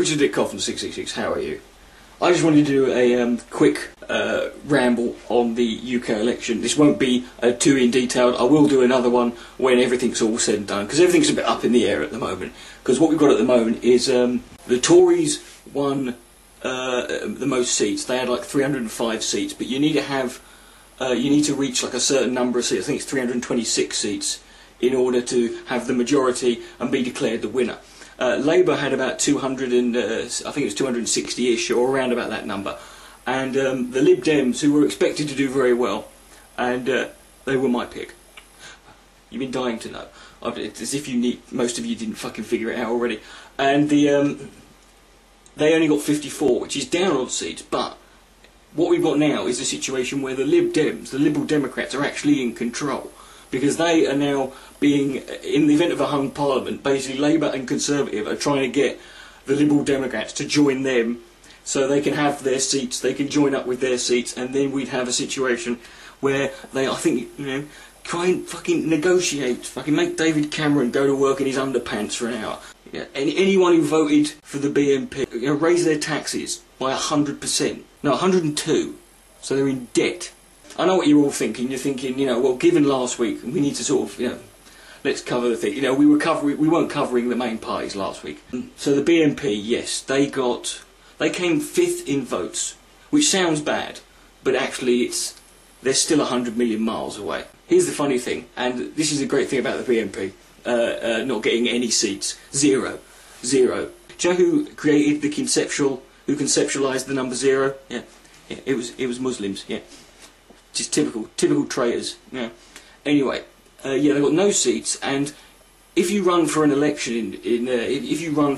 Richard at Coughlan666, how are you? I just wanted to do a quick ramble on the UK election. This won't be too in detailed. I will do another one when everything's all said and done, because everything's a bit up in the air at the moment. Because what we've got at the moment is the Tories won the most seats. They had like 305 seats, but you need to have you need to reach like a certain number of seats. I think it's 326 seats in order to have the majority and be declared the winner. Labour had about 200 and I think it was 260-ish, or around about that number, and the Lib Dems, who were expected to do very well, and they were my pick. You've been dying to know. It's as if most of you didn't fucking figure it out already. And they only got 54, which is down on seats, but what we've got now is a situation where the Lib Dems, the Liberal Democrats, are actually in control. Because they are now being, in the event of a hung parliament, basically Labour and Conservative are trying to get the Liberal Democrats to join them so they can have their seats, they can join up with their seats, and then we'd have a situation where they, I think, you know, try and fucking negotiate, fucking make David Cameron go to work in his underpants for an hour. Yeah, anyone who voted for the BNP, you know, raise their taxes by 100%, no, 102, so they're in debt. I know what you're all thinking. You're thinking, you know, well, given last week, we need to sort of, you know, let's cover the thing. You know, we weren't covering the main parties last week. So the BNP, yes, they came 5th in votes, which sounds bad, but actually they're still 100 million miles away. Here's the funny thing, and this is the great thing about the BNP, not getting any seats, zero. Do you know who created the who conceptualised the number 0? Yeah, it was Muslims. Yeah. Just typical traitors. Yeah. Anyway, yeah, they've got no seats, and if you run for an election if you run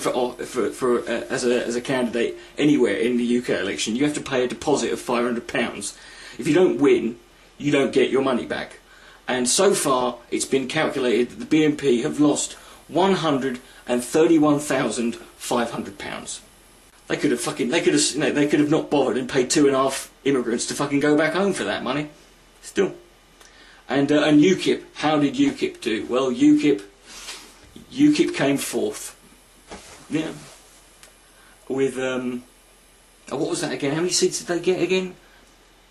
as a candidate anywhere in the UK election, you have to pay a deposit of £500. If you don't win, you don't get your money back. And so far, it's been calculated that the BNP have lost £131,500. They could have not bothered and paid 2.5 immigrants to fucking go back home for that money. Still. And UKIP, how did UKIP do? Well, UKIP came 4th. Yeah. With what was that again? How many seats did they get again?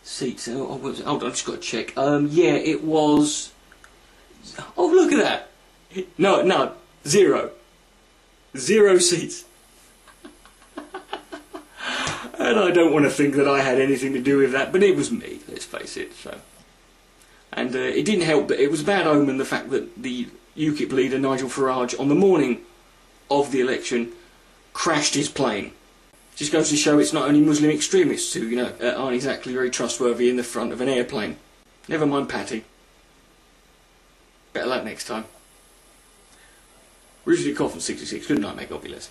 Seats. Hold on, I just got to check. Yeah, it was. Oh, look at that. No, 0. 0 seats. And I don't want to think that I had anything to do with that, but it was me, let's face it. So, and it didn't help that it was a bad omen, the fact that the UKIP leader, Nigel Farage, on the morning of the election, crashed his plane. Just goes to show it's not only Muslim extremists who, you know, aren't exactly very trustworthy in the front of an airplane. Never mind Patty. Better luck next time. Richard at Coughlan666. Good night, mate. God bless.